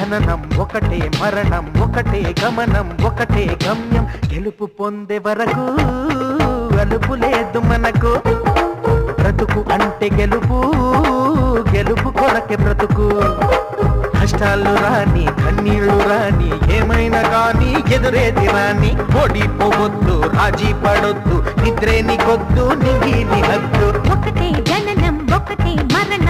జననం ఒకటే, మరణం ఒకటే, గమనం ఒకటే గమ్యం. గెలుపు పొందే వరకు అలుపు లేదు మనకు. బ్రతుకు అంటే గెలుపు, గెలుపు కొరకే బ్రతుకు. కష్టాలు రాని కన్నీళ్లు రాని ఏమైనా కానీ ఎదురేది రాని. ఓడిపోవద్దు, రాజీ పడొద్దు, నిద్రే నీకొద్దు, నింగి నీ హద్దు. ఒకటే జననం ఒకటే మరణం